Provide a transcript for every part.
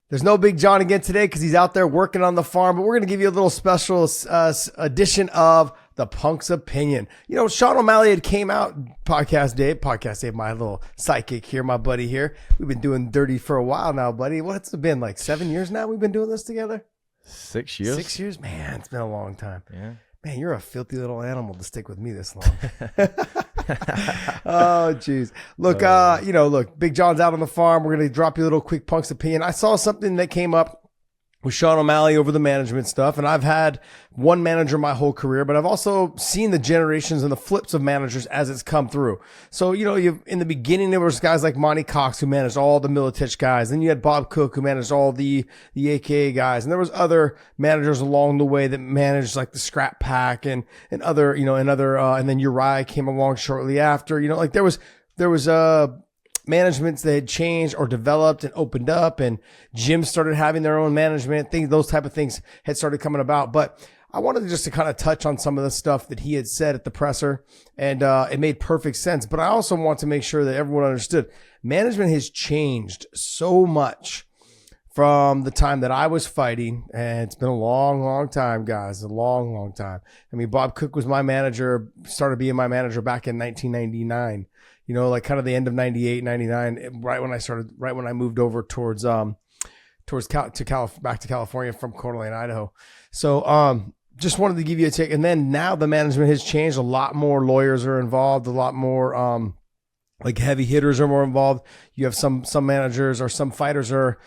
There's no Big John again today because he's out there working on the farm, but we're going to give you a little special edition of the Punk's Opinion. You know, Sean O'Malley had came out, Podcast Dave, my little sidekick here, my buddy here. We've been doing dirty for a while now, buddy. What's it been, like 7 years now we've been doing this together? 6 years. 6 years? Man, it's been a long time. Yeah. Man, you're a filthy little animal to stick with me this long. Oh, jeez. Look, look, Big John's out on the farm. We're going to drop you a little quick Punk's Opinion. I saw something that came up with Sean O'Malley over the management stuff. And I've had one manager my whole career, but I've also seen the generations and the flips of managers as it's come through. So, you know, in the beginning, there was guys like Monty Cox who managed all the Militich guys. Then you had Bob Cook who managed all the AKA guys. And there was other managers along the way that managed like the Scrap Pack and other, and then Uriah came along shortly after, like there was managements that had changed or developed and opened up, and gyms started having their own management things. Those type of things had started coming about. But I wanted just to kind of touch on some of the stuff that he had said at the presser, and it made perfect sense. But I also want to make sure that everyone understood management has changed so much from the time that I was fighting, and it's been a long, long time, guys, a long, long time. I mean, Bob Cook was my manager, started being my manager back in 1999. Like kind of the end of 98, 99, right when I moved over back to California from Coeur d'Alene, Idaho. So, just wanted to give you a take. And then now the management has changed. A lot more lawyers are involved. A lot more, like heavy hitters are more involved. You have some managers or some fighters are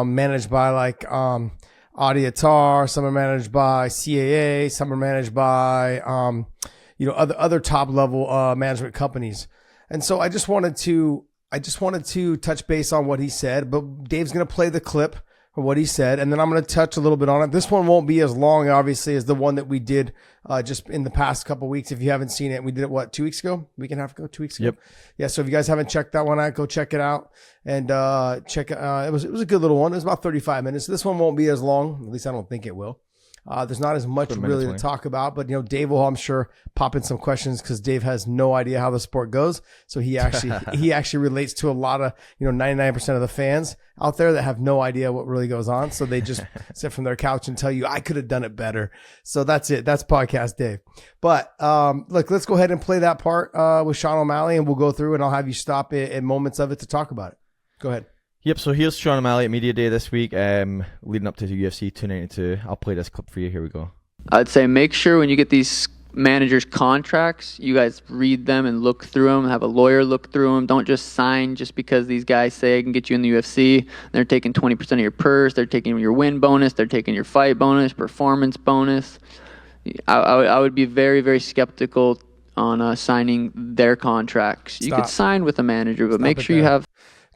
managed by like, Audiatar. Some are managed by CAA. Some are managed by, other top level, management companies. And so I just wanted to touch base on what he said, but Dave's going to play the clip of what he said, and then I'm going to touch a little bit on it. This one won't be as long, obviously, as the one that we did just in the past couple of weeks. If you haven't seen it, we did it, 2 weeks ago? Week and a half ago? 2 weeks ago? Yep. Yeah, so if you guys haven't checked that one out, go check it out. And check it. It was a good little one. It was about 35 minutes. This one won't be as long. At least I don't think it will. There's not as much really to talk about, but Dave will, I'm sure, pop in some questions because Dave has no idea how the sport goes. So he actually relates to a lot of 99% of the fans out there that have no idea what really goes on. So they just sit from their couch and tell you, I could have done it better. So that's it. That's Podcast Dave. But look, let's go ahead and play that part with Sean O'Malley, and we'll go through and I'll have you stop at moments of it to talk about it. Go ahead. Yep, so here's Sean O'Malley at Media Day this week, leading up to UFC 292. I'll play this clip for you. Here we go. I'd say make sure when you get these managers' contracts, you guys read them and look through them, have a lawyer look through them. Don't just sign just because these guys say I can get you in the UFC. They're taking 20% of your purse. They're taking your win bonus. They're taking your fight bonus, performance bonus. I would be very, very skeptical on signing their contracts. Stop. You could sign with a manager, but Stop make sure you have...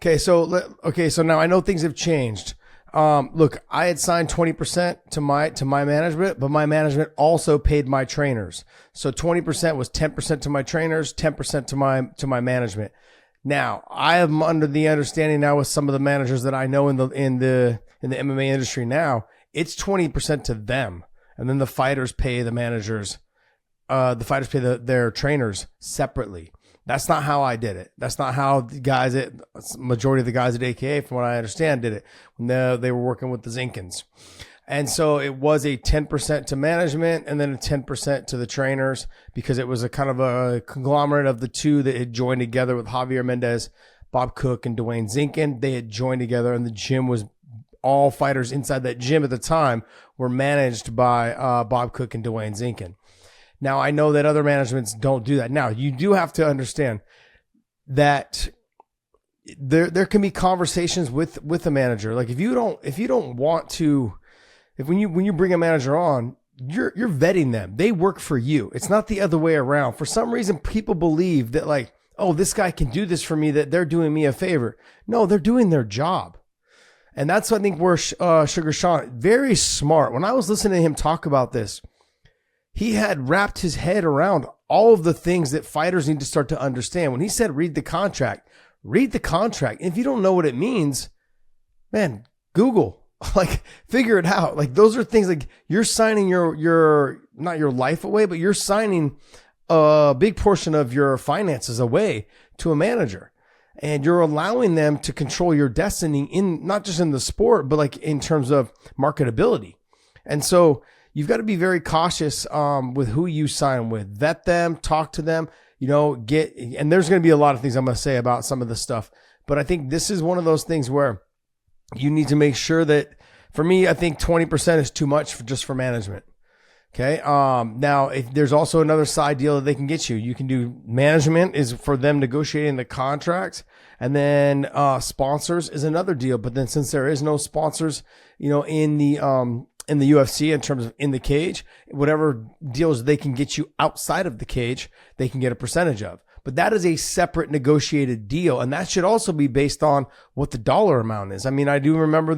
Okay, so now I know things have changed. Look, I had signed 20% to my management, but my management also paid my trainers. So 20% was 10% to my trainers, 10% to my management. Now, I am under the understanding now with some of the managers that I know in the MMA industry now, it's 20% to them, and then the fighters pay the managers. The fighters pay their trainers separately. That's not how I did it. That's not how the guys majority of the guys at AKA, from what I understand, did it when they were working with the Zinkins. And so it was a 10% to management and then a 10% to the trainers, because it was a kind of a conglomerate of the two that had joined together with Javier Mendez, Bob Cook, and Dwayne Zinkin. They had joined together, and the gym was all fighters inside that gym at the time were managed by Bob Cook and Dwayne Zinkin. Now, I know that other managements don't do that. Now, you do have to understand that there can be conversations with the manager. Like if you don't want to, when you bring a manager on, you're vetting them. They work for you. It's not the other way around. For some reason, people believe that like, oh, this guy can do this for me, that they're doing me a favor. No, they're doing their job. And that's, I think, where Sugar Sean, very smart. When I was listening to him talk about this, he had wrapped his head around all of the things that fighters need to start to understand. When he said, read the contract. If you don't know what it means, man, Google, like figure it out. Like those are things like you're signing your, not your life away, but you're signing a big portion of your finances away to a manager. and you're allowing them to control your destiny in not just in the sport, but like in terms of marketability. And so you've got to be very cautious with who you sign with. Vet them, talk to them, and there's going to be a lot of things I'm going to say about some of this stuff. But I think this is one of those things where you need to make sure that, for me, I think 20% is too much just for management. Okay. Now, if there's also another side deal that they can get you. You can do management is for them negotiating the contracts, and then sponsors is another deal. But then since there is no sponsors, in the UFC in terms of in the cage, whatever deals they can get you outside of the cage, they can get a percentage of. But that is a separate negotiated deal. And that should also be based on what the dollar amount is. I mean, I do remember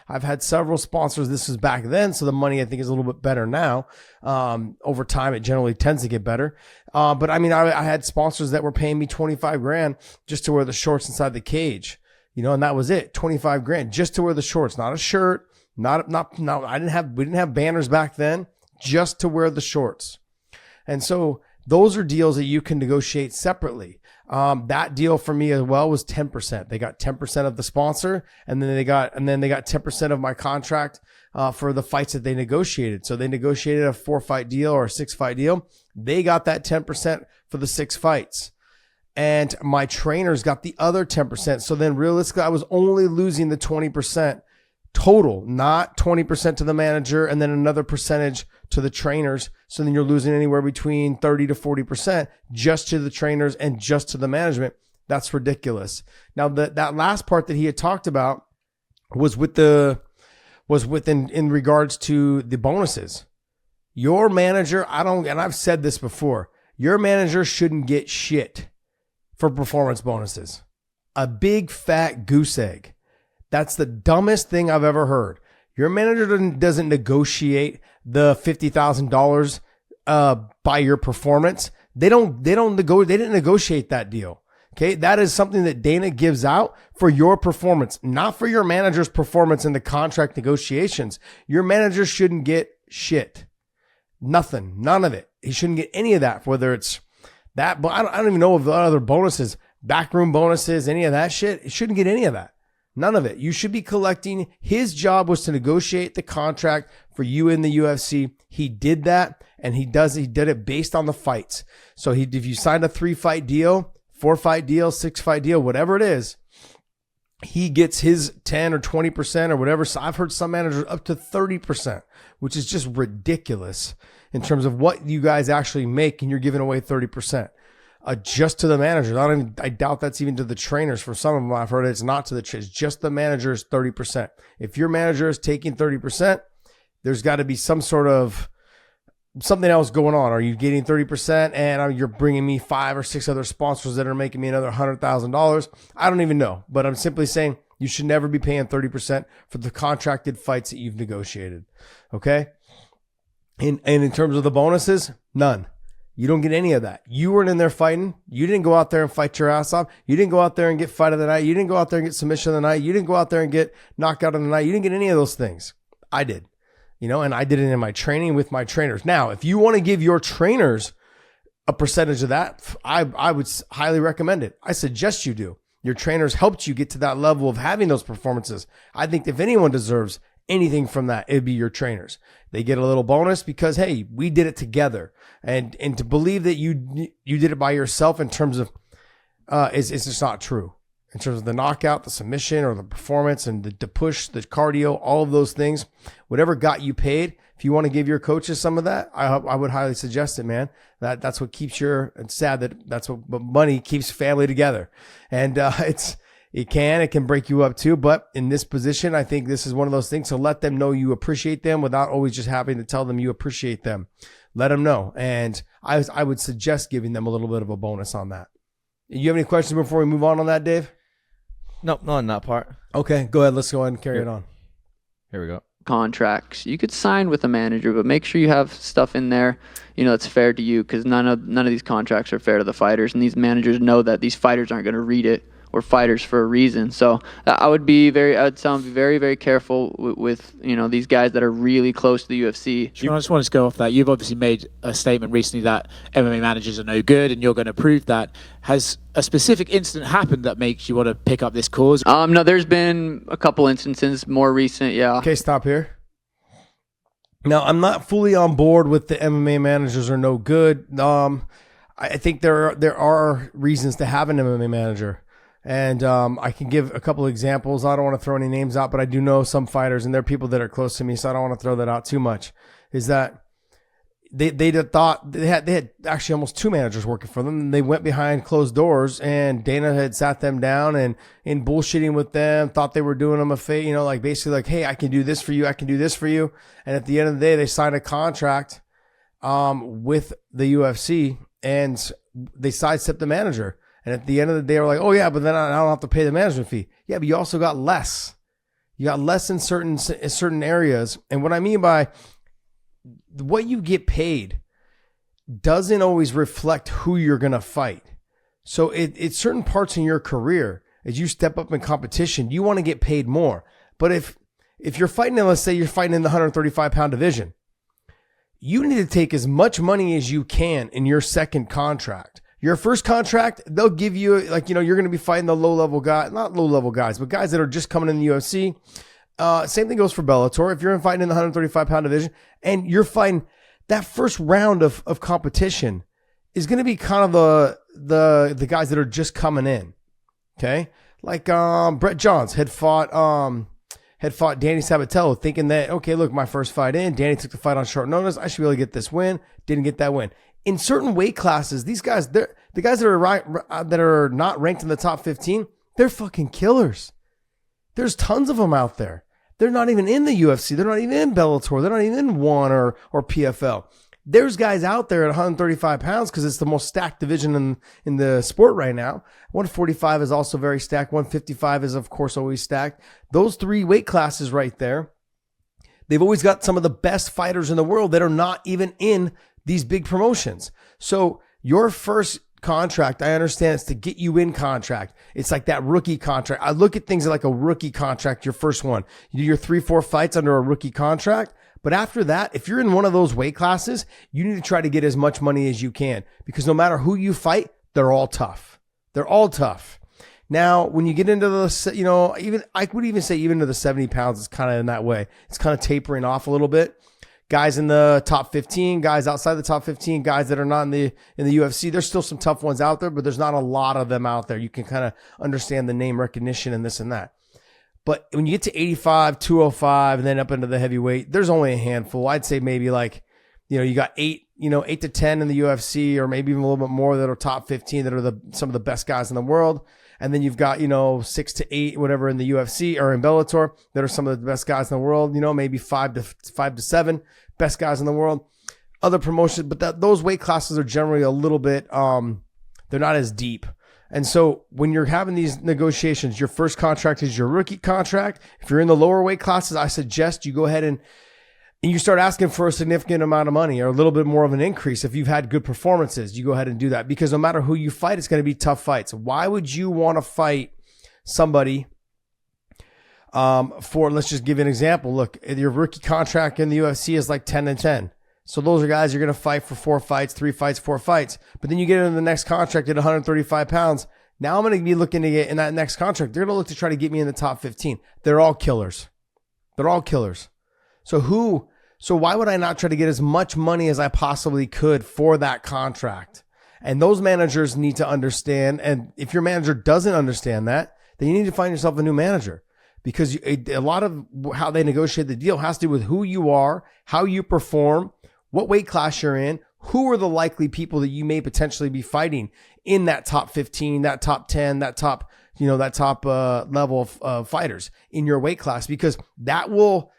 I've had several sponsors. This was back then. So the money I think is a little bit better now. Over time, it generally tends to get better. But I mean, I had sponsors that were paying me 25 grand just to wear the shorts inside the cage, and that was it. 25 grand just to wear the shorts, not a shirt, no, we didn't have banners back then, just to wear the shorts. And so those are deals that you can negotiate separately. That deal for me as well was 10%. They got 10% of the sponsor, and then they got 10% of my contract for the fights that they negotiated. So they negotiated a 4-fight deal or a 6-fight deal. They got that 10% for the 6 fights. And my trainers got the other 10%. So then realistically, I was only losing the 20% total, not 20% to the manager and then another percentage to the trainers. So then you're losing anywhere between 30 to 40% just to the trainers and just to the management. That's ridiculous. Now that last part that he had talked about was in regards to the bonuses. Your manager, and I've said this before, your manager shouldn't get shit for performance bonuses. A big fat goose egg. That's the dumbest thing I've ever heard. Your manager doesn't negotiate the $50,000 by your performance. They didn't negotiate that deal. Okay. That is something that Dana gives out for your performance, not for your manager's performance in the contract negotiations. Your manager shouldn't get shit. Nothing. None of it. He shouldn't get any of that, whether it's that, but I don't even know of the other bonuses, backroom bonuses, any of that shit. It shouldn't get any of that. None of it. You should be collecting. His job was to negotiate the contract for you in the UFC. He did that, and he did it based on the fights. So if you signed a 3-fight deal, 4-fight deal, 6-fight deal, whatever it is, he gets his 10 or 20% or whatever. So I've heard some managers up to 30%, which is just ridiculous in terms of what you guys actually make, and you're giving away 30%. Just to the managers. I doubt that's even to the trainers. For some of them, I've heard it's not to the trainers. Just the managers, 30%. If your manager is taking 30%, there's got to be some sort of something else going on. Are you getting 30% and you're bringing me 5 or 6 other sponsors that are making me another $100,000? I don't even know. But I'm simply saying you should never be paying 30% for the contracted fights that you've negotiated. Okay? And in terms of the bonuses, none. You don't get any of that. You weren't in there fighting. You didn't go out there and fight your ass off. You didn't go out there and get fight of the night. You didn't go out there and get submission of the night. You didn't go out there and get knockout of the night. You didn't get any of those things. I did, and I did it in my training with my trainers. Now, if you want to give your trainers a percentage of that, I would highly recommend it. I suggest you do. Your trainers helped you get to that level of having those performances. I think if anyone deserves anything from that, it'd be your trainers. They get a little bonus because, hey, we did it together. And to believe that you did it by yourself in terms of is just not true. In terms of the knockout, the submission, or the performance, and the push, the cardio, all of those things, whatever got you paid. If you want to give your coaches some of that, I would highly suggest it, man. That's what keeps it's sad that's what money keeps family together. And it can break you up too. But in this position, I think this is one of those things to let them know you appreciate them without always just having to tell them you appreciate them. Let them know. And I would suggest giving them a little bit of a bonus on that. You have any questions before we move on that, Dave? Nope, not on that part. Okay, go ahead. Let's go ahead and carry it on. Here we go. Contracts. You could sign with a manager, but make sure you have stuff in there, that's fair to you, because none of these contracts are fair to the fighters, and these managers know that these fighters aren't going to read it we're fighters for a reason. So I would sound very, very careful with these guys that are really close to the UFC. Sean, I just wanted to go off that. You've obviously made a statement recently that MMA managers are no good, and you're going to prove that. Has a specific incident happened that makes you want to pick up this cause? No, there's been a couple instances more recent. Yeah. Okay, stop here. Now, I'm not fully on board with the MMA managers are no good. I think there are reasons to have an MMA manager. And I can give a couple of examples. I don't want to throw any names out, but I do know some fighters, and they're people that are close to me, so I don't want to throw that out too much. Is that they had actually almost 2 managers working for them, and they went behind closed doors, and Dana had sat them down and in bullshitting with them, thought they were doing them a favor, like basically like, hey, I can do this for you, I can do this for you, and at the end of the day, they signed a contract with the UFC, and they sidestepped the manager. And at the end of the day, they were like, oh yeah, but then I don't have to pay the management fee. Yeah, but you also got less. You got less in certain areas. And what I mean by what you get paid doesn't always reflect who you're going to fight. So it's certain parts in your career, as you step up in competition, you want to get paid more. But if you're fighting, let's say you're fighting in the 135-pound division, you need to take as much money as you can in your second contract. Your first contract, they'll give you, like, you're going to be fighting the low-level guys, not low-level guys, but guys that are just coming in the UFC. Same thing goes for Bellator. If you're fighting in the 135-pound division and you're fighting, that first round of competition is going to be kind of the guys that are just coming in. Okay? Like Brett Johns had fought Danny Sabatello, thinking that, okay, look, my first fight in, Danny took the fight on short notice, I should be able to get this win. Didn't get that win. In certain weight classes, these guys, the guys that are not ranked in the top 15, they're fucking killers. There's tons of them out there. They're not even in the UFC. They're not even in Bellator. They're not even in ONE or PFL. There's guys out there at 135 pounds because it's the most stacked division in the sport right now. 145 is also very stacked. 155 is, of course, always stacked. Those 3 weight classes right there, they've always got some of the best fighters in the world that are not even in these big promotions. So your first contract, I understand it's to get you in contract. It's like that rookie contract. I look at things like a rookie contract, your first one. You do your 3-4 fights under a rookie contract. But after that, if you're in one of those weight classes, you need to try to get as much money as you can, because no matter who you fight, they're all tough. They're all tough. Now, when you get into the, I would even say even to the 70 pounds, it's kind of in that way. It's kind of tapering off a little bit. Guys in the top 15, guys outside the top 15, guys that are not in the UFC. There's still some tough ones out there, but there's not a lot of them out there. You can kind of understand the name recognition and this and that. But when you get to 85, 205, and then up into the heavyweight, there's only a handful. I'd say maybe like, you got 8 to 10 in the UFC, or maybe even a little bit more that are top 15 that are some of the best guys in the world. And then you've got, 6 to 8, whatever, in the UFC or in Bellator that are some of the best guys in the world, maybe 5 to 7 best guys in the world. Other promotions, but those weight classes are generally a little bit, they're not as deep. And so when you're having these negotiations, your first contract is your rookie contract. If you're in the lower weight classes, I suggest you go ahead and you start asking for a significant amount of money or a little bit more of an increase. If you've had good performances, you go ahead and do that, because no matter who you fight, it's going to be tough fights. Why would you want to fight somebody let's just give you an example. Look, your rookie contract in the UFC is like 10 and 10. So those are guys you're going to fight for 4 fights, 3 fights, 4 fights. But then you get into the next contract at 135 pounds. Now I'm going to be looking to get in that next contract. They're going to look to try to get me in the top 15. They're all killers. They're all killers. So why would I not try to get as much money as I possibly could for that contract? And those managers need to understand. And if your manager doesn't understand that, then you need to find yourself a new manager, because a lot of how they negotiate the deal has to do with who you are, how you perform, what weight class you're in, who are the likely people that you may potentially be fighting in that top 15, that top 10, that top level of fighters in your weight class, because that will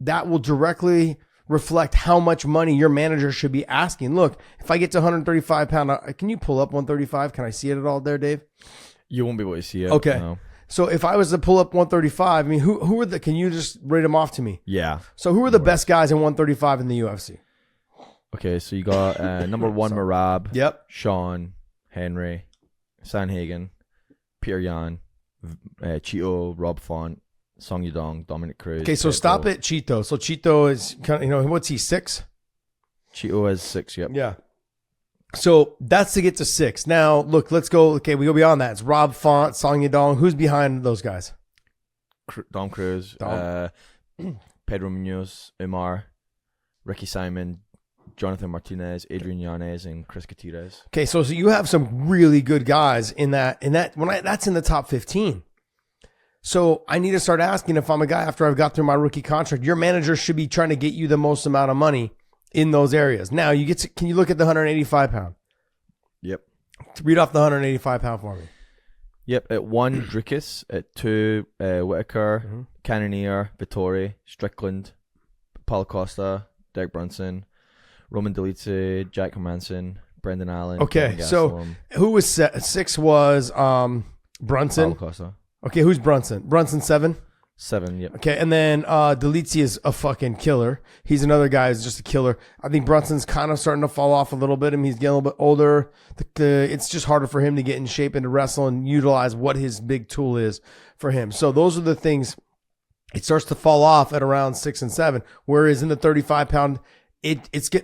directly reflect how much money your manager should be asking. Look, if I get to 135 pound, can you pull up 135? Can I see it at all there, Dave? You won't be able to see it. Okay. No. So if I was to pull up 135, I mean, who are can you just rate them off to me? Yeah. So who are the best guys in 135 in the UFC? Okay, so you got number 1 Marab. Yep. Sean, Henry, Sanhagen, Peter Yan, Cheeto, Rob Font, Song Yudong, Dominic Cruz. Okay, so Petro. stop it, Cheeto. So Cheeto is kind of, what's he, 6? Cheeto is 6, yep. Yeah. So that's to get to 6. Now, look, let's go. Okay, we go beyond that. It's Rob Font, Song Yudong. Who's behind those guys? Dom Cruz, Pedro Munoz, Umar, Ricky Simon, Jonathan Martinez, Adrian Yanez, and Chris Gutierrez. Okay, so you have some really good guys in that. That's in the top 15. So I need to start asking, if I'm a guy after I've got through my rookie contract, your manager should be trying to get you the most amount of money in those areas. Now can you look at the 185 pound? Yep. Read off the 185 pound for me. Yep, at 1, Drukas, at 2, Whitaker, Cannonier, Vittori, Strickland, Paulo Costa, Derek Brunson, Roman Delice, Jack Hermanson, Brendan Allen. Okay, Kevin so Gastelum, who was 6 was Brunson. Paulo Costa. Okay, who's Brunson? Brunson 7? 7, yep. Okay, and then Delice is a fucking killer. He's another guy who's just a killer. I think Brunson's kind of starting to fall off a little bit. I mean, he's getting a little bit older. It's just harder for him to get in shape and to wrestle and utilize what his big tool is for him. So those are the things. It starts to fall off at around 6 and 7. Whereas in the 35 pound,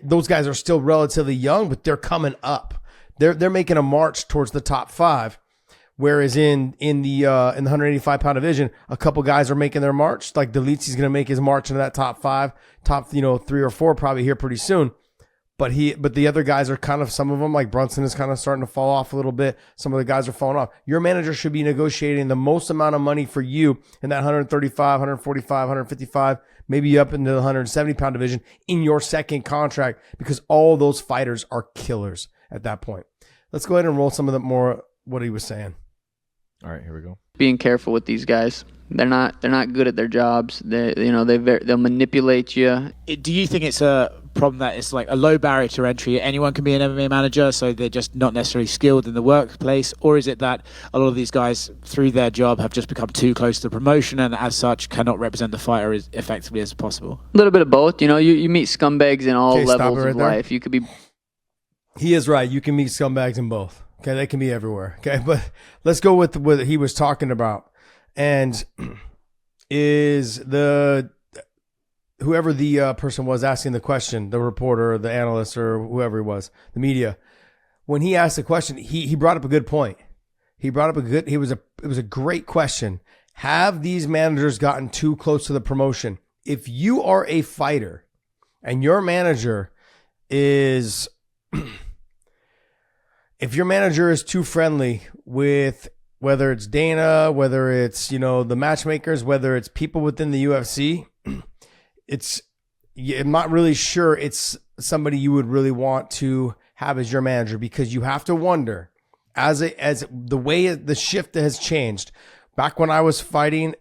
those guys are still relatively young, but they're coming up. They're making a march towards the top 5. Whereas in the 185 pound division, a couple guys are making their march. Like Delici's going to make his march into that top 5, top 3 or 4 probably here pretty soon. But the other guys are kind of, some of them like Brunson is kind of starting to fall off a little bit. Some of the guys are falling off. Your manager should be negotiating the most amount of money for you in that 135, 145, 155, maybe up into the 170 pound division in your second contract, because all those fighters are killers at that point. Let's go ahead and roll some of the more what he was saying. All right, here we go. Being careful with these guys. They're not good at their jobs. They'll manipulate you. Do you think it's a problem that it's like a low barrier to entry? Anyone can be an MMA manager, so they're just not necessarily skilled in the workplace? Or is it that a lot of these guys, through their job, have just become too close to the promotion and as such cannot represent the fighter as effectively as possible? A little bit of both. You meet scumbags in all Okay, stop levels it right of there. life. You could be. He is right. You can meet scumbags in both. Okay, they can be everywhere. Okay, but let's go with what he was talking about. And is whoever the person was asking the question, the reporter or the analyst or whoever he was, the media, when he asked the question, he brought up a good point. It was a great question. Have these managers gotten too close to the promotion? If you are a fighter and your manager is if your manager is too friendly with whether it's Dana, whether it's, the matchmakers, whether it's people within the UFC, I'm not really sure it's somebody you would really want to have as your manager, because you have to wonder as the way the shift has changed. Back when I was fighting,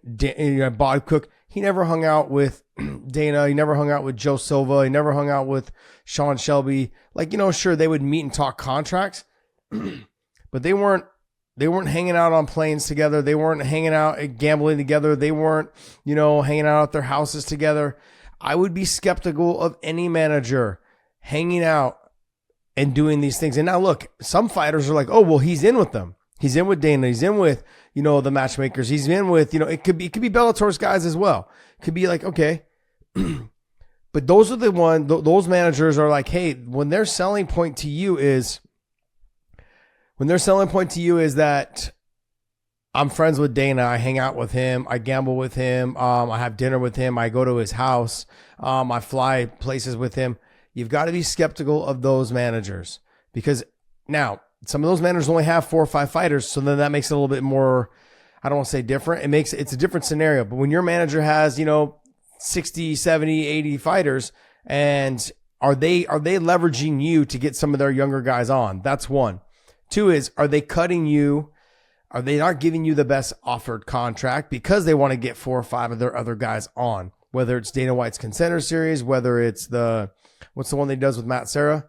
Bob Cook, he never hung out with Dana. He never hung out with Joe Silva. He never hung out with Sean Shelby. Sure, they would meet and talk contracts, but they weren't hanging out on planes together. They weren't hanging out and gambling together. They weren't, hanging out at their houses together. I would be skeptical of any manager hanging out and doing these things. And now look, some fighters are like, oh, well, he's in with them. He's in with Dana. He's in with, the matchmakers. He's in with, it could be Bellator's guys as well. It could be like, okay. But those are those managers are like, hey, when their selling point to you is that I'm friends with Dana, I hang out with him, I gamble with him, I have dinner with him, I go to his house, I fly places with him. You've got to be skeptical of those managers, because now some of those managers only have 4 or 5 fighters. So then that makes it a little bit more, I don't want to say different. It's a different scenario. But when your manager has, 60, 70, 80 fighters, and are they leveraging you to get some of their younger guys on? That's one. 2 is, are they cutting you? Are they not giving you the best offered contract because they want to get 4 or 5 of their other guys on? Whether it's Dana White's Contender Series, whether it's what's the one they does with Matt Serra?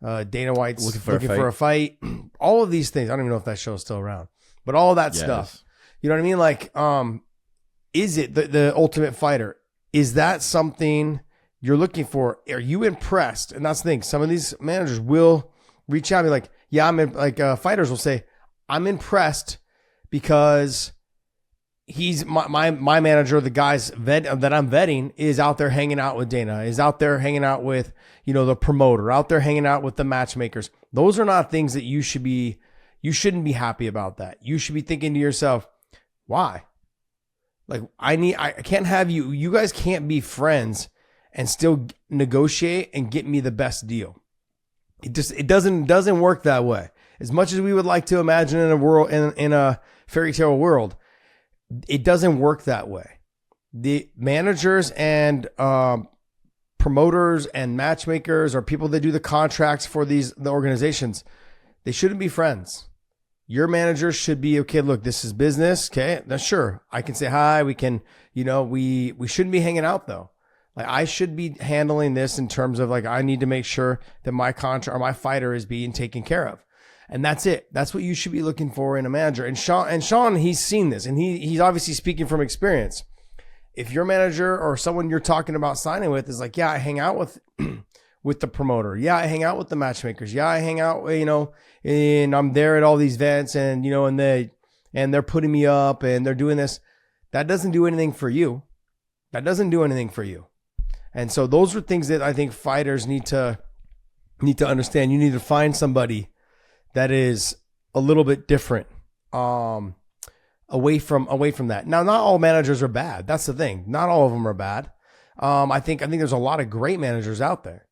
Dana White's looking for a fight. All of these things. I don't even know if that show is still around, but all that stuff. You know what I mean? Like, is it the Ultimate Fighter? Is that something you're looking for? Are you impressed? And that's the thing. Some of these managers will reach out and be like, yeah, fighters will say, I'm impressed because he's my manager, the guys that I'm vetting is out there hanging out with Dana, is out there hanging out with, the promoter, out there hanging out with the matchmakers. Those are not things that you shouldn't be happy about that. You should be thinking to yourself, why? Like I can't have you guys can't be friends and still negotiate and get me the best deal. It doesn't work that way. As much as we would like to imagine in a world, in a fairy tale world, it doesn't work that way. The managers and promoters and matchmakers or people that do the contracts for the organizations, they shouldn't be friends. Your manager should be, okay, look, this is business. Okay. Now, sure. I can say hi. We can, we shouldn't be hanging out though. Like I should be handling this in terms of like, I need to make sure that my contract or my fighter is being taken care of. And that's it. That's what you should be looking for in a manager. And Sean, he's seen this and he's obviously speaking from experience. If your manager or someone you're talking about signing with is like, yeah, I hang out with, with the promoter. Yeah, I hang out with the matchmakers. Yeah, I hang out, and I'm there at all these events and, and they're putting me up and they're doing this. That doesn't do anything for you. That doesn't do anything for you. And so those are things that I think fighters need to understand. You need to find that is a little bit different, away from that. Now, not all managers are bad. That's the thing. Not all of them are bad. I think there's a lot of great managers out there,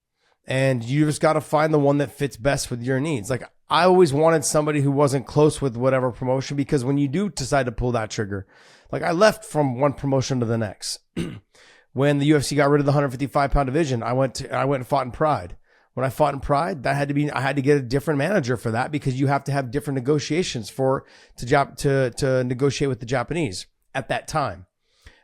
and you just got to find the one that fits best with your needs. Like I always wanted somebody who wasn't close with whatever promotion, because when you do decide to pull that trigger, like I left from one promotion to the next. When the UFC got rid of the 155-pound division, I went and fought in Pride. When I fought in Pride, I had to get a different manager for that, because you have to have different negotiations to negotiate with the Japanese at that time.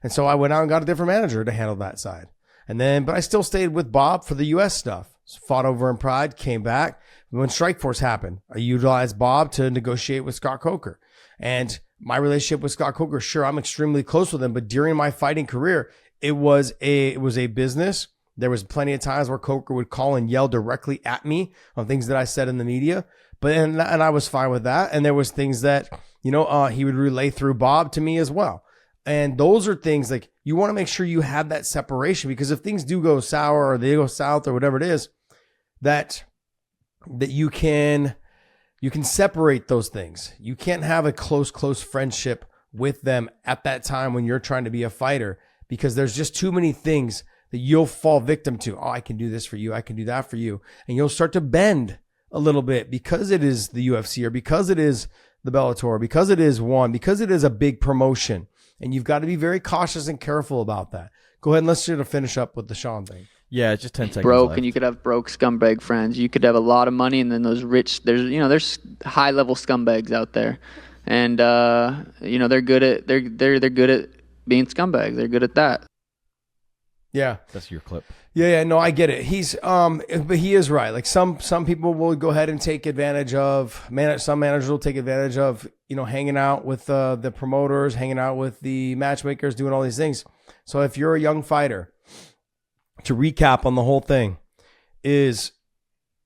And so I went out and got a different manager to handle that side. But I still stayed with Bob for the US stuff. Fought over in Pride, came back. When Strikeforce happened, I utilized Bob to negotiate with Scott Coker. And my relationship with Scott Coker, sure, I'm extremely close with him, but during my fighting career, it was a business. There was plenty of times where Coker would call and yell directly at me on things that I said in the media, and I was fine with that. And there was things that, he would relay through Bob to me as well. And those are things like you want to make sure you have that separation, because if things do go sour or they go south or whatever it is, that you can separate those things. You can't have a close friendship with them at that time when you're trying to be a fighter, because there's just too many things that you'll fall victim to. Oh, I can do this for you. I can do that for you. And you'll start to bend a little bit because it is the UFC or because it is the Bellator, because it is because it is a big promotion. And you've got to be very cautious and careful about that. Go ahead and let's try to finish up with the Sean thing. Yeah, it's just 10 seconds broke left. And you could have broke scumbag friends. You could have a lot of money, and then those rich, there's high level scumbags out there. And they're good at being scumbags. They're good at that. Yeah. That's your clip. Yeah, no, I get it. But he is right. Like some people will go ahead and take advantage of, some managers will take advantage of, hanging out with the promoters, hanging out with the matchmakers, doing all these things. So if you're a young fighter, to recap on the whole thing, is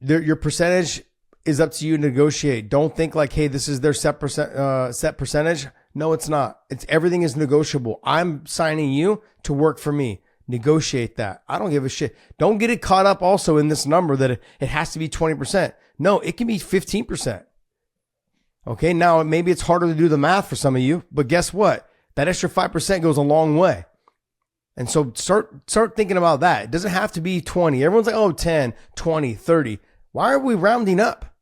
your percentage is up to you to negotiate. Don't think like, hey, this is their set percentage. No, it's not. Everything is negotiable. I'm signing you to work for me. Negotiate that. I don't give a shit. Don't get it caught up also in this number that it has to be 20%. No, it can be 15%. Okay, now maybe it's harder to do the math for some of you, but guess what? That extra 5% goes a long way. And so start thinking about that. It doesn't have to be 20. Everyone's like, oh, 10, 20, 30. Why are we rounding up?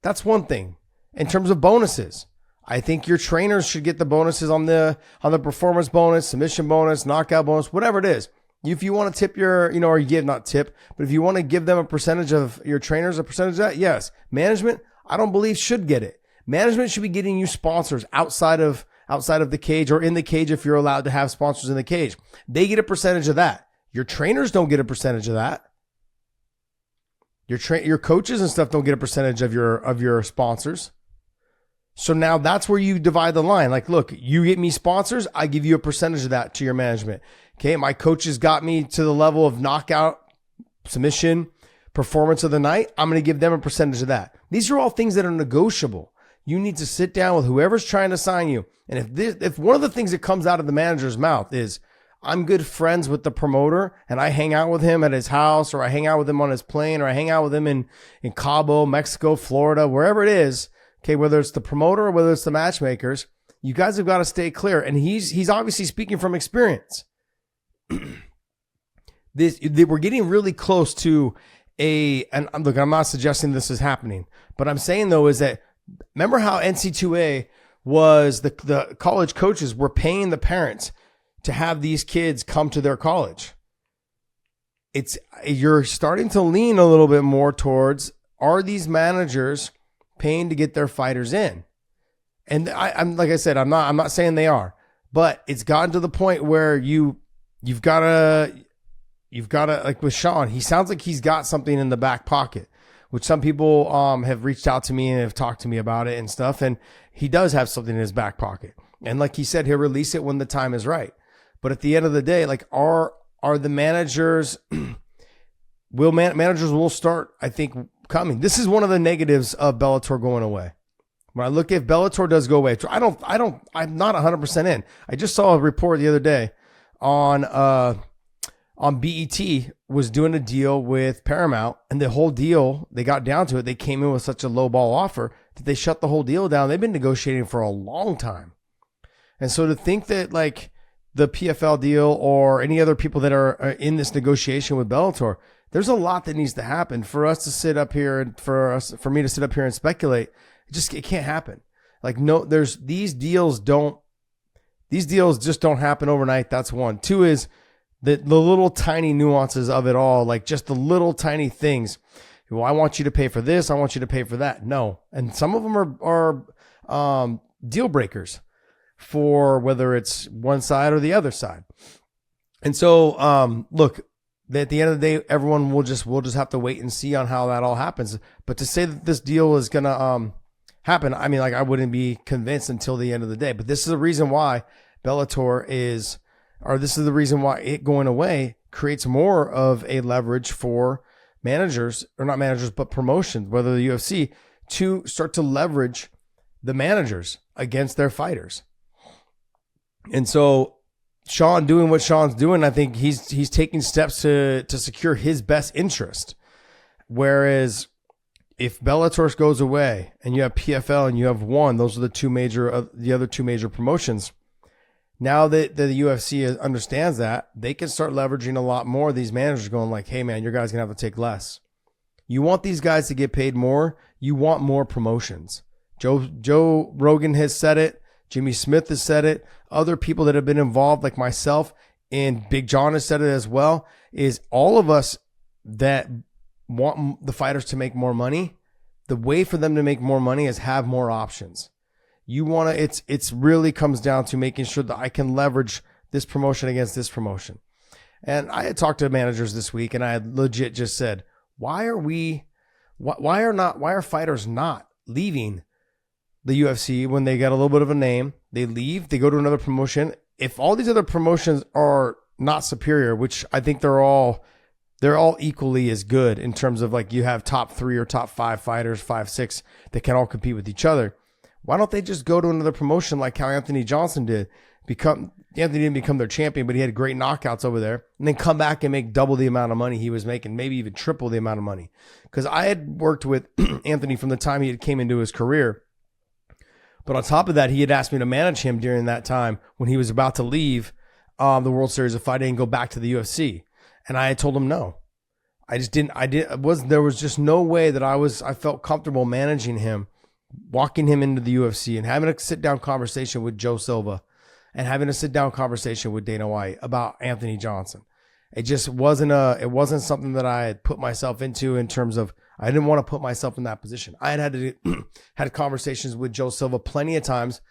That's one thing. In terms of bonuses, I think your trainers should get the bonuses on the performance bonus, submission bonus, knockout bonus, whatever it is. If you want to tip or not tip, but if you want to give them a percentage of your trainers, a percentage of that, yes. Management, I don't believe should get it. Management should be getting you sponsors outside of the cage or in the cage if you're allowed to have sponsors in the cage. They get a percentage of that. Your trainers don't get a percentage of that. Your coaches and stuff don't get a percentage of your sponsors. So now that's where you divide the line. Like, look, you get me sponsors, I give you a percentage of that to your management. Okay, my coaches got me to the level of knockout, submission, performance of the night. I'm going to give them a percentage of that. These are all things that are negotiable. You need to sit down with whoever's trying to sign you. And if one of the things that comes out of the manager's mouth is, I'm good friends with the promoter and I hang out with him at his house, or I hang out with him on his plane, or I hang out with him in Cabo, Mexico, Florida, wherever it is. Okay. Whether it's the promoter or whether it's the matchmakers, you guys have got to stay clear. And he's obviously speaking from experience. We're getting really close to and look, I'm not suggesting this is happening, but I'm saying though, is that remember how NC2A was the college coaches were paying the parents to have these kids come to their college. You're starting to lean a little bit more towards, are these managers paying to get their fighters in? And I'm like I said, I'm not saying they are, but it's gotten to the point where you've got to, like with Sean, he sounds like he's got something in the back pocket, which some people have reached out to me and have talked to me about it and stuff. And he does have something in his back pocket. And like he said, he'll release it when the time is right. But at the end of the day, like are the managers, managers will start, I think, coming. This is one of the negatives of Bellator going away. When I look if Bellator does go away, I'm not 100% in. I just saw a report the other day on BET was doing a deal with Paramount, and the whole deal, they got down to it. They came in with such a low ball offer that they shut the whole deal down. They've been negotiating for a long time. And so to think that like the PFL deal or any other people that are in this negotiation with Bellator, there's a lot that needs to happen for us to sit up here and for me to sit up here and speculate. It can't happen. Like these deals just don't happen overnight. That's one. Two is the little tiny nuances of it all, like just the little tiny things. Well, I want you to pay for this. I want you to pay for that. No. And some of them are deal breakers for whether it's one side or the other side. And so, look, at the end of the day, everyone we'll just have to wait and see on how that all happens. But to say that this deal is going to happen, I mean, like I wouldn't be convinced until the end of the day. But this is the reason why Bellator this is the reason why it going away creates more of a leverage for managers, or not managers, but promotions, whether the UFC, to start to leverage the managers against their fighters. And so Sean doing what Sean's doing, I think he's taking steps to secure his best interest. Whereas if Bellator goes away and you have PFL and you have one, those are the other two major promotions. Now that the UFC understands that, they can start leveraging a lot more of these managers going like, hey man, your guys going to have to take less. You want these guys to get paid more. You want more promotions. Joe Rogan has said it. Jimmy Smith has said it. Other people that have been involved, like myself, and Big John has said it as well, is all of us that want the fighters to make more money. The way for them to make more money is have more options. You want to, it's really comes down to making sure that I can leverage this promotion against this promotion. And I had talked to managers this week and I had legit just said, why are fighters not leaving the UFC when they got a little bit of a name? They leave, they go to another promotion. If all these other promotions are not superior, which I think they're all equally as good in terms of like you have top 3 or top 5 fighters, 5, 6 that can all compete with each other. Why don't they just go to another promotion like how Anthony Johnson did? Anthony didn't become their champion, but he had great knockouts over there, and then come back and make double the amount of money he was making, maybe even triple the amount of money. Because I had worked with Anthony from the time he came into his career. But on top of that, he had asked me to manage him during that time when he was about to leave the World Series of Fighting and go back to the UFC. And I had told him no. There was just no way that I felt comfortable managing him, walking him into the UFC and having a sit down conversation with Joe Silva and having a sit down conversation with Dana White about Anthony Johnson. It just wasn't something that I had put myself into in terms of, I didn't want to put myself in that position. I had conversations with Joe Silva plenty of times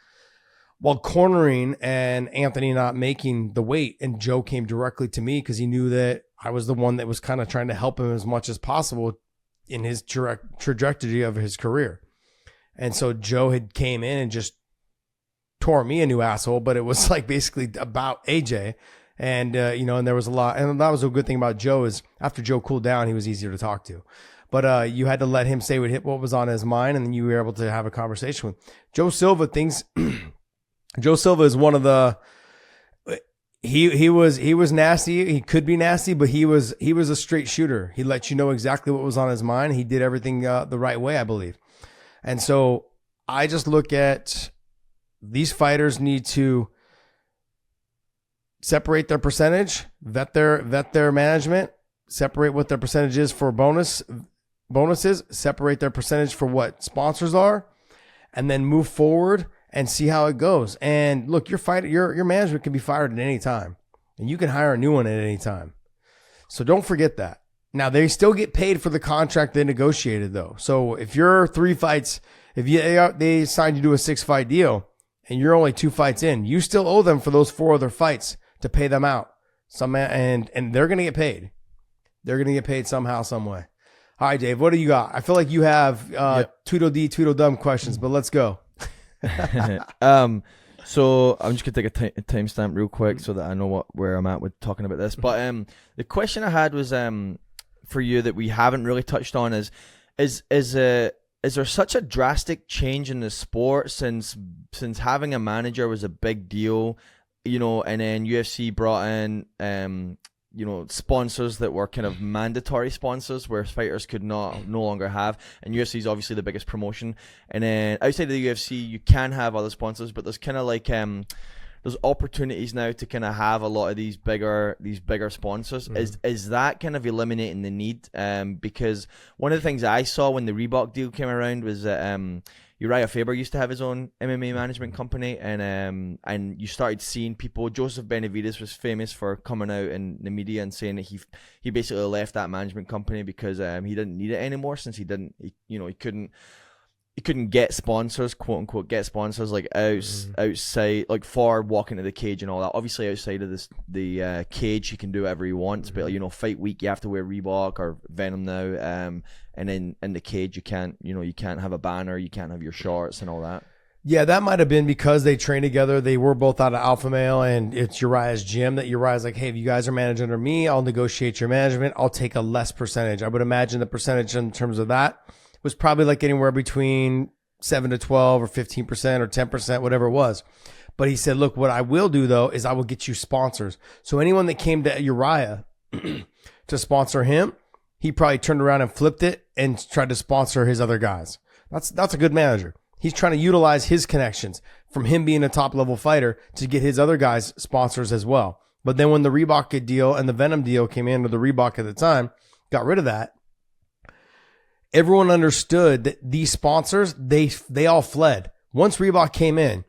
while cornering and Anthony not making the weight. And Joe came directly to me because he knew that I was the one that was kind of trying to help him as much as possible in his trajectory of his career. And so Joe had came in and just tore me a new asshole, but it was like basically about AJ. And, and there was a lot, and that was a good thing about Joe is after Joe cooled down, he was easier to talk to. but you had to let him say what was on his mind, and then you were able to have a conversation with Joe Silva. Joe Silva is one of the. He was nasty. He could be nasty, but he was a straight shooter. He let you know exactly what was on his mind. He did everything the right way, I believe. And so I just look at these fighters need to separate their percentage, vet their management, separate what their percentage is for bonuses, separate their percentage for what sponsors are, and then move forward and see how it goes. And look, your management can be fired at any time, and you can hire a new one at any time. So don't forget that. Now, they still get paid for the contract they negotiated, though. So if you're 3 fights, if they signed you to a 6-fight deal and you're only 2 fights in, you still owe them for those 4 other fights to pay them out. And they're going to get paid. They're going to get paid somehow, some way. All right, Dave, what do you got? I feel like you have Tweedledee, Tweedledum questions, but let's go. So I'm just gonna take a timestamp real quick so that I know where I'm at with talking about this. But the question I had was for you that we haven't really touched on is there such a drastic change in the sport since having a manager was a big deal, you know, and then UFC brought in you know, sponsors that were kind of mandatory sponsors where fighters could no longer have, and UFC is obviously the biggest promotion. And then outside of the UFC, you can have other sponsors, but there's kind of like there's opportunities now to kind of have a lot of these bigger sponsors. Mm-hmm. Is that kind of eliminating the need? Because one of the things I saw when the Reebok deal came around was that Uriah Faber used to have his own MMA management company, and you started seeing people. Joseph Benavidez was famous for coming out in the media and saying that he basically left that management company because he didn't need it anymore, since he couldn't get sponsors, quote unquote, get sponsors like outside, like for walking to the cage and all that. Obviously, outside of the cage, he can do whatever he wants. But you know, fight week, you have to wear Reebok or Venom now. And then in the cage, you can't have a banner, you can't have your shorts and all that. Yeah, that might have been because they trained together. They were both out of Alpha Male, and it's Uriah's gym that Uriah's like, hey, if you guys are managing under me, I'll negotiate your management. I'll take a less percentage. I would imagine the percentage in terms of that was probably like anywhere between 7 to 12 or 15% or 10%, whatever it was. But he said, look, what I will do though is I will get you sponsors. So anyone that came to Uriah to sponsor him, he probably turned around and flipped it and tried to sponsor his other guys. That's a good manager. He's trying to utilize his connections from him being a top level fighter to get his other guys sponsors as well. But then when the Reebok deal and the Venom deal came in, or the Reebok at the time, got rid of that, everyone understood that these sponsors, they all fled. Once Reebok came in,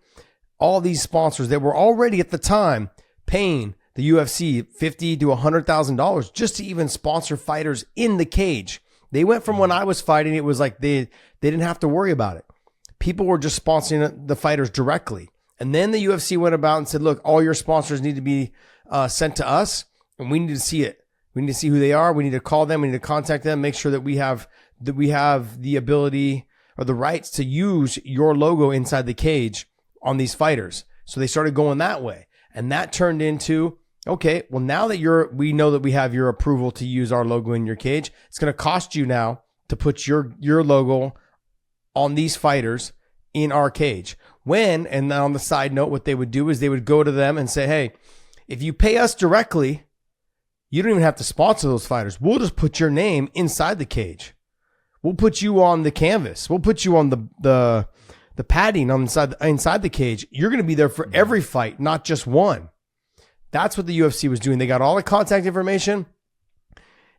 all these sponsors that were already at the time paying the UFC $50,000 to $100,000 just to even sponsor fighters in the cage. They went from when I was fighting, it was like they didn't have to worry about it. People were just sponsoring the fighters directly. And then the UFC went about and said, look, all your sponsors need to be sent to us, and we need to see it. We need to see who they are. We need to call them. We need to contact them, make sure that we have the ability or the rights to use your logo inside the cage on these fighters. So they started going that way. And that turned into, okay, well, now that we know that we have your approval to use our logo in your cage, it's going to cost you now to put your logo on these fighters in our cage. And then on the side note, what they would do is they would go to them and say, hey, if you pay us directly, you don't even have to sponsor those fighters. We'll just put your name inside the cage. We'll put you on the canvas. We'll put you on the padding on inside the cage. You're going to be there for every fight, not just one. That's what the UFC was doing. They got all the contact information,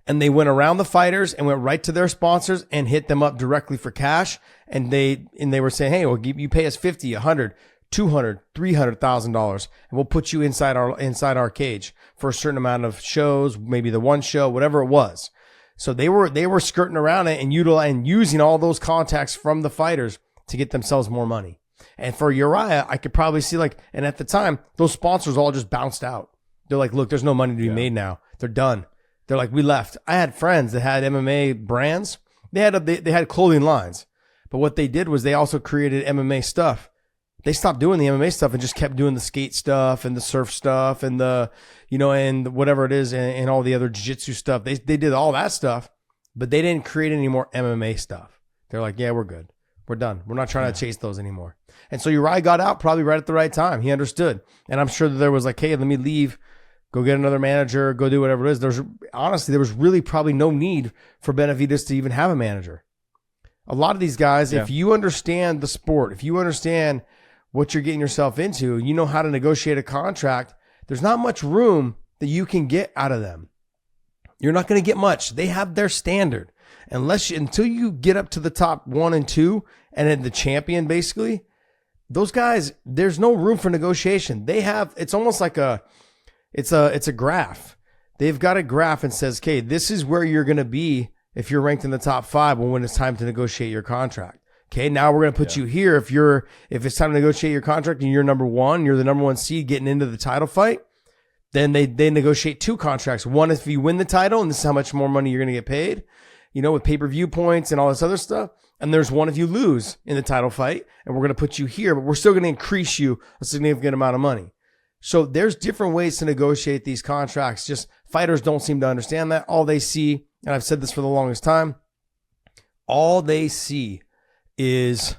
and they went around the fighters and went right to their sponsors and hit them up directly for cash. And they were saying, hey, well, you pay us $50,000, $100,000, $200,000, $300,000, and we'll put you inside our cage for a certain amount of shows, maybe the one show, whatever it was. So they were skirting around it and using all those contacts from the fighters to get themselves more money. And for Uriah, I could probably see and at the time, those sponsors all just bounced out. They're like, look, there's no money to be made now. They're done. They're like, we left. I had friends that had MMA brands. They had clothing lines. But what they did was they also created MMA stuff. They stopped doing the MMA stuff and just kept doing the skate stuff and the surf stuff and and whatever it is and all the other jiu-jitsu stuff. They did all that stuff, but they didn't create any more MMA stuff. They're like, yeah, we're good. We're done. We're not trying to chase those anymore. And so Uriah got out probably right at the right time. He understood. And I'm sure that there was like, hey, let me leave, go get another manager, go do whatever it is. There was really probably no need for Benavidez to even have a manager. A lot of these guys, if you understand the sport, if you understand what you're getting yourself into, you know how to negotiate a contract, there's not much room that you can get out of them. You're not going to get much. They have their standard. Until you get up to the top 1 and 2 and then the champion, basically, those guys, there's no room for negotiation. It's almost like it's a graph. They've got a graph and says, okay, this is where you're going to be if you're ranked in the top 5 when it's time to negotiate your contract. Okay, now we're going to put you here. If it's time to negotiate your contract and you're number 1, you're the number 1 seed getting into the title fight, then they negotiate 2 contracts. One, if you win the title, and this is how much more money you're going to get paid, with pay-per-view points and all this other stuff. And there's one if you lose in the title fight, and we're going to put you here, but we're still going to increase you a significant amount of money. So there's different ways to negotiate these contracts. Just fighters don't seem to understand that. All they see, and I've said this for the longest time, all they see is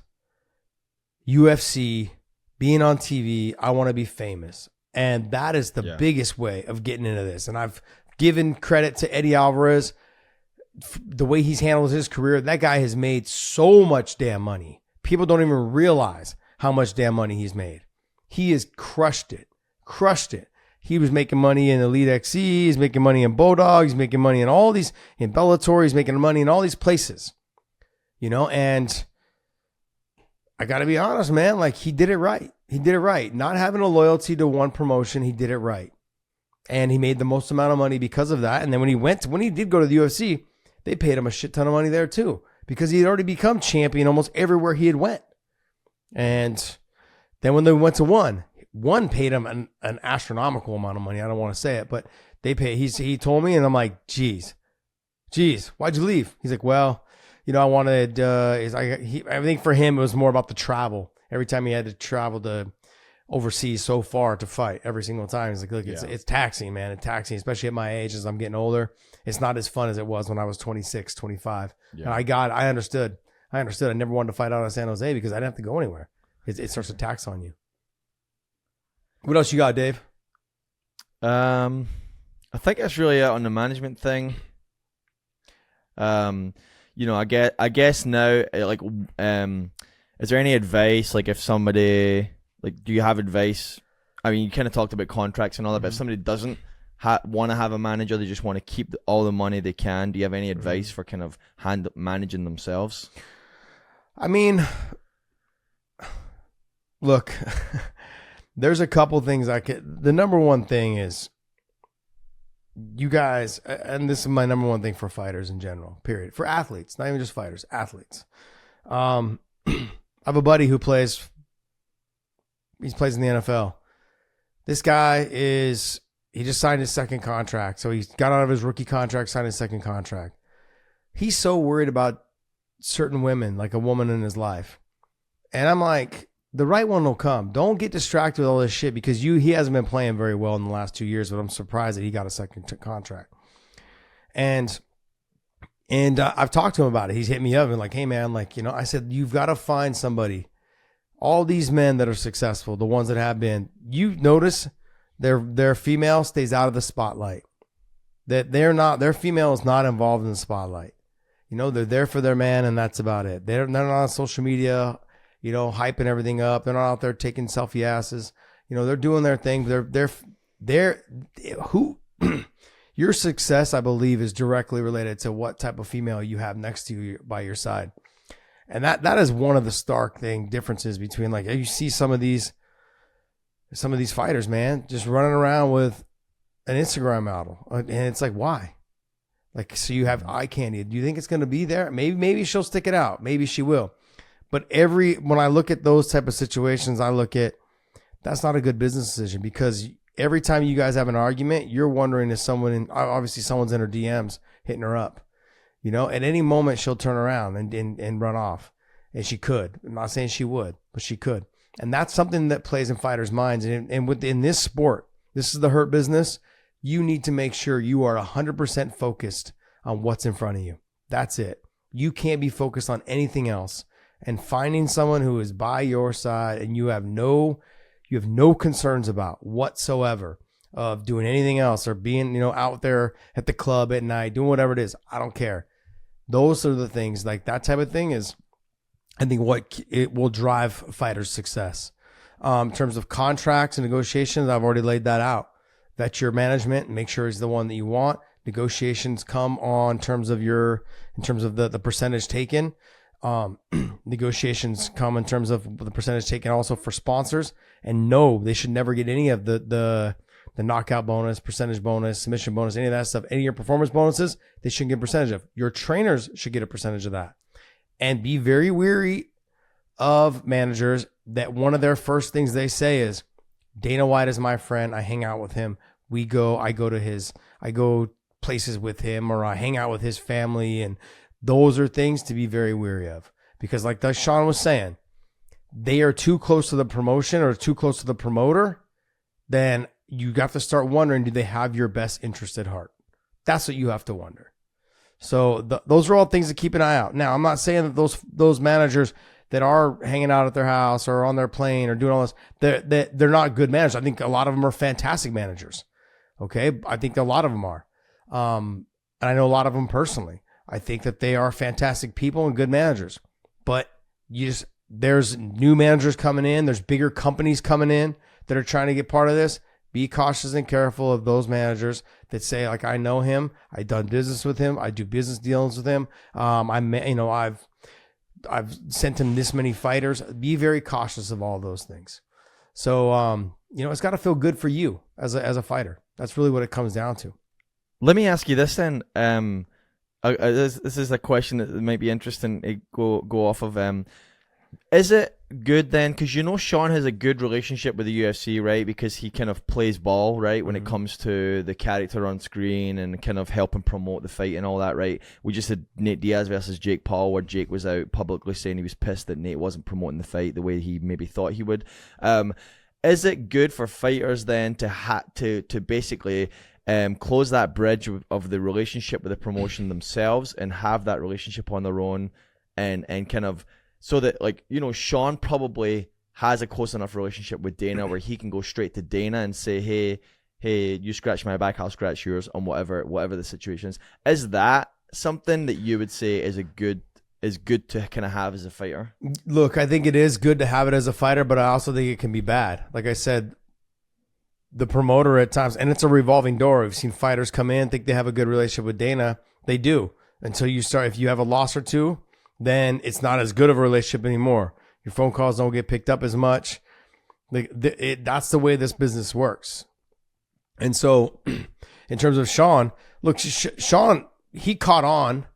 UFC, being on TV, I want to be famous. And that is the biggest way of getting into this. And I've given credit to Eddie Alvarez, the way he's handled his career. That guy has made so much damn money. People don't even realize how much damn money he's made. He has crushed it. He was making money in Elite XC. He's making money in Bodog. He's making money in all these, in Bellator. He's making money in all these places, and I got to be honest, man, like he did it right. Not having a loyalty to one promotion. He did it right. And he made the most amount of money because of that. And then when he did go to the UFC, they paid him a shit ton of money there too, because he had already become champion almost everywhere he had went. And then when they went to one paid him an astronomical amount of money. I don't want to say it, but he told me, and I'm like, geez, why'd you leave? He's like, well, I wanted, I think for him, it was more about the travel. Every time he had to travel to overseas so far to fight every single time. He's like, look, it's taxing, man. It's taxing, especially at my age as I'm getting older. It's not as fun as it was when I was 26, 25. Yeah. And I understood. I never wanted to fight out of San Jose because I didn't have to go anywhere. It starts to tax on you. What else you got, Dave? I think that's really it on the management thing. I guess now, is there any advice, like if somebody, like, do you have advice? I mean, you kind of talked about contracts and all that, but if somebody doesn't want to have a manager, they just want to keep all the money they can, do you have any advice for kind of managing themselves? I mean, look, there's a couple things the number one thing is, you guys, and this is my number one thing for fighters in general, period. For athletes, not even just fighters, athletes. I have a buddy who plays in the NFL. This guy he just signed his second contract. So he got out of his rookie contract, signed his second contract. He's so worried about certain women, like a woman in his life. And I'm like, the right one will come. Don't get distracted with all this shit, because he hasn't been playing very well in the last 2 years, but I'm surprised that he got a second contract. And I've talked to him about it. He's hit me up and like, hey man, like, I said, you've got to find somebody. All these men that are successful, the ones that have been, you notice their female stays out of the spotlight. That their female is not involved in the spotlight. They're there for their man, and that's about it. They're not on social media, hyping everything up. They're not out there taking selfie asses. They're doing their thing. Your success, I believe, is directly related to what type of female you have next to you by your side. And that is one of the stark differences between, like, you see some of these fighters, man, just running around with an Instagram model. And it's like, why? Like, so you have eye candy. Do you think it's going to be there? Maybe she'll stick it out. Maybe she will. But when I look at those type of situations, I look at, that's not a good business decision, because every time you guys have an argument, you're wondering if obviously someone's in her DMs hitting her up. At any moment she'll turn around and run off. And she could. I'm not saying she would, but she could. And that's something that plays in fighters' minds. And within this sport, this is the hurt business. You need to make sure you are 100% focused on what's in front of you. That's it. You can't be focused on anything else. And finding someone who is by your side and you have no concerns about whatsoever of doing anything else or being, out there at the club at night, doing whatever it is. I don't care. Those are the things, like that type of thing is, I think, what it will drive fighters' success. In terms of contracts and negotiations, I've already laid that out. Vet your management, make sure he's the one that you want. Negotiations come on in terms of the percentage taken. Negotiations come in terms of the percentage taken also for sponsors. And no, they should never get any of the knockout bonus, percentage bonus, submission bonus, any of that stuff. Any of your performance bonuses, they shouldn't get a percentage of. Your trainers should get a percentage of that. And be very weary of managers that one of their first things they say is, Dana White is my friend. I hang out with him. I go places with him, or I hang out with his family. And those are things to be very weary of, because like Sean was saying, they are too close to the promotion or too close to the promoter. Then you have to start wondering, do they have your best interest at heart? That's what you have to wonder. So those are all things to keep an eye out. Now, I'm not saying that those managers that are hanging out at their house or on their plane or doing all this, they're not good managers. I think a lot of them are fantastic managers. Okay. I think a lot of them are. And I know a lot of them personally. I think that they are fantastic people and good managers, but there's new managers coming in. There's bigger companies coming in that are trying to get part of this. Be cautious and careful of those managers that say, like, I know him, I've done business with him, I do business dealings with him. I've sent him this many fighters. Be very cautious of all those things. So, it's got to feel good for you as a fighter. That's really what it comes down to. Let me ask you this then. This is a question that might be interesting to go off of. Is it good then? Because Sean has a good relationship with the UFC, right? Because he kind of plays ball, right? When it comes to the character on screen and kind of helping promote the fight and all that, right? We just had Nate Diaz versus Jake Paul, where Jake was out publicly saying he was pissed that Nate wasn't promoting the fight the way he maybe thought he would. Is it good for fighters then to basically close that bridge of the relationship with the promotion themselves and have that relationship on their own and kind of, so that, Sean probably has a close enough relationship with Dana where he can go straight to Dana and say, hey, you scratch my back, I'll scratch yours on whatever the situation is. Is that something that you would say is good to kind of have as a fighter? Look, I think it is good to have it as a fighter, but I also think it can be bad. Like I said, the promoter at times, and it's a revolving door. We've seen fighters come in, think they have a good relationship with Dana. They do. Until you start, if you have a loss or two, then it's not as good of a relationship anymore. Your phone calls don't get picked up as much. That's the way this business works. And so in terms of Sean, look, Sean, he caught on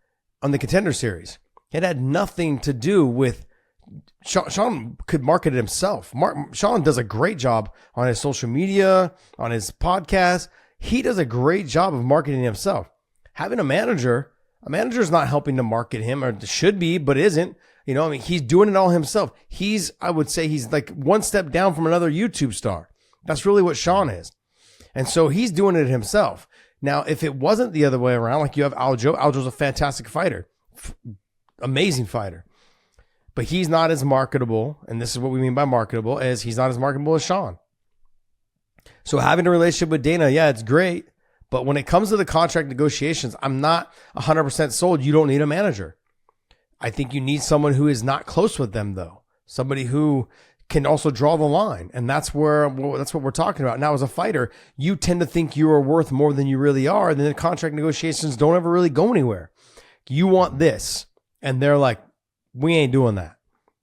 the Contender Series. It had nothing to do with Sean could market it himself. Sean does a great job on his social media, on his podcast. He does a great job of marketing himself. Having a manager's not helping to market him, or should be, but isn't. He's doing it all himself. I would say he's like one step down from another YouTube star. That's really what Sean is. And so he's doing it himself. Now, if it wasn't the other way around, like you have Aljo's a fantastic fighter, amazing fighter, but he's not as marketable. And this is what we mean by marketable, as he's not as marketable as Sean. So having a relationship with Dana, yeah, it's great. But when it comes to the contract negotiations, I'm not 100% sold. You don't need a manager. I think you need someone who is not close with them, though. Somebody who can also draw the line. And that's what we're talking about. Now, as a fighter, you tend to think you are worth more than you really are. And then the contract negotiations don't ever really go anywhere. You want this. And they're like, we ain't doing that.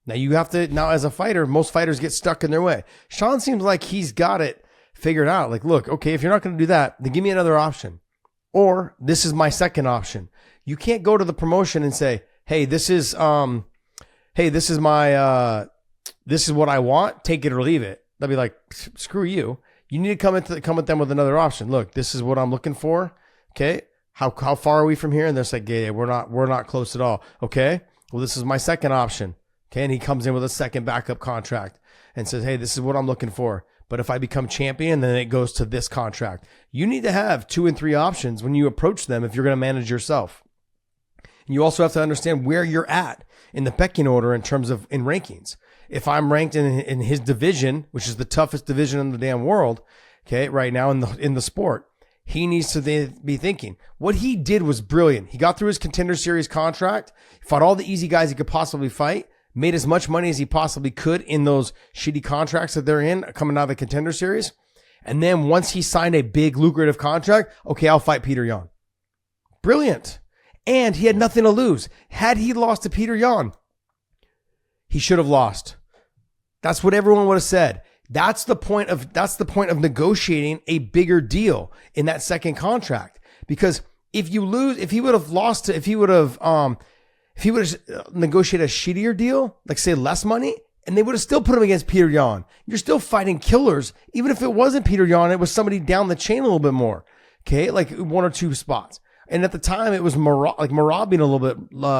Now as a fighter, most fighters get stuck in their way. Sean seems like he's got it figured out. Like, look, okay, if you're not going to do that, then give me another option. Or this is my second option. You can't go to the promotion and say, hey, this is what I want. Take it or leave it. They'll be like, screw you. You need to come with them with another option. Look, this is what I'm looking for. Okay. How far are we from here? And they're like, yeah, we're not close at all. Okay. Well, this is my second option. Okay. And he comes in with a second backup contract and says, hey, this is what I'm looking for. But if I become champion, then it goes to this contract. You need to have 2 and 3 options when you approach them if you're going to manage yourself. And you also have to understand where you're at in the pecking order in terms of in rankings. If I'm ranked in his division, which is the toughest division in the damn world, okay, right now in the sport, he needs to be thinking what he did was brilliant. He got through his Contender Series contract, fought all the easy guys he could possibly fight, made as much money as he possibly could in those shitty contracts that they're in coming out of the Contender Series. And then once he signed a big lucrative contract, okay, I'll fight Peter Yan. Brilliant. And he had nothing to lose. Had he lost to Peter Yan, he should have lost. That's what everyone would have said. That's the point of negotiating a bigger deal in that second contract. Because if you lose, if he would have negotiated a shittier deal, like say less money, and they would have still put him against Peter Yan. You're still fighting killers. Even if it wasn't Peter Yan, it was somebody down the chain a little bit more. Okay. Like 1 or 2 spots. And at the time it was Merab being a little bit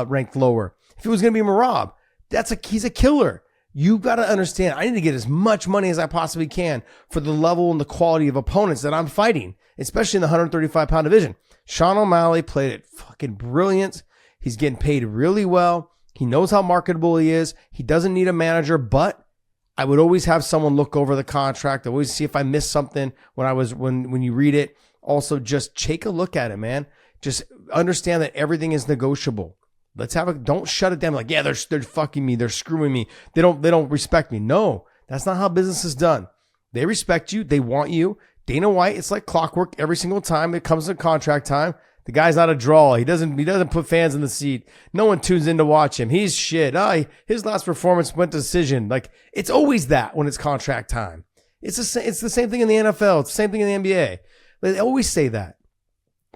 ranked lower. If it was going to be Merab, he's a killer. You got to understand, I need to get as much money as I possibly can for the level and the quality of opponents that I'm fighting, especially in the 135 pound division. Sean O'Malley played it fucking brilliant. He's getting paid really well. He knows how marketable he is. He doesn't need a manager, but I would always have someone look over the contract. I always see if I missed something when you read it. Also, just take a look at it, man. Just understand that everything is negotiable. Don't shut it down like, yeah, they're fucking me. They're screwing me. They don't respect me. No, that's not how business is done. They respect you. They want you. Dana White, it's like clockwork every single time it comes to contract time. The guy's not a draw. He doesn't put fans in the seat. No one tunes in to watch him. He's shit. His last performance went to decision. Like, it's always that when it's contract time. It's the same thing in the NFL. It's the same thing in the NBA. They always say that.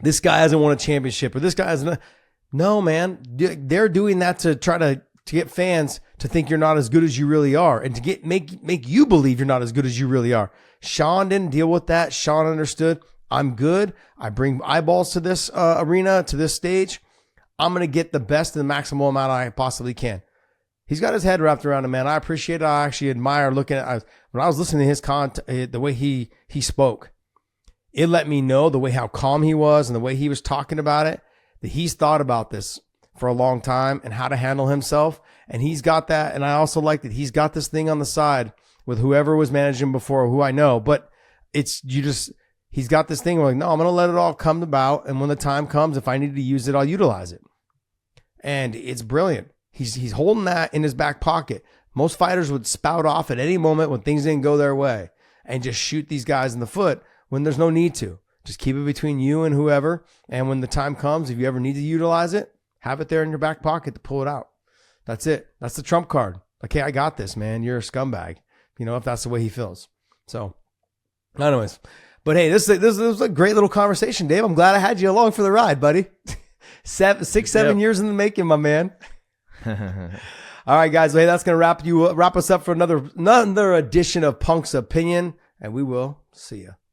This guy hasn't won a championship, or this guy hasn't. No, man. They're doing that to try to get fans to think you're not as good as you really are, and to make you believe you're not as good as you really are. Sean didn't deal with that. Sean understood. I'm good. I bring eyeballs to this arena, to this stage. I'm going to get the best and the maximum amount I possibly can. He's got his head wrapped around it, man. I appreciate it. I actually admire looking at when I was listening to his the way he spoke. It let me know the way how calm he was and the way he was talking about it, that he's thought about this for a long time and how to handle himself. And he's got that. And I also like that he's got this thing on the side with whoever was managing before, who I know. But he's got this thing where like, no, I'm going to let it all come about. And when the time comes, if I need to use it, I'll utilize it. And it's brilliant. He's holding that in his back pocket. Most fighters would spout off at any moment when things didn't go their way and just shoot these guys in the foot when there's no need to. Just keep it between you and whoever. And when the time comes, if you ever need to utilize it, have it there in your back pocket to pull it out. That's it. That's the trump card. Like, hey, I got this, man. You're a scumbag. If that's the way he feels. So, anyways. But hey, this was a great little conversation, Dave. I'm glad I had you along for the ride, buddy. 7 years in the making, my man. All right, guys. Well, hey, that's going to wrap us up for another edition of Punk's Opinion. And we will see you.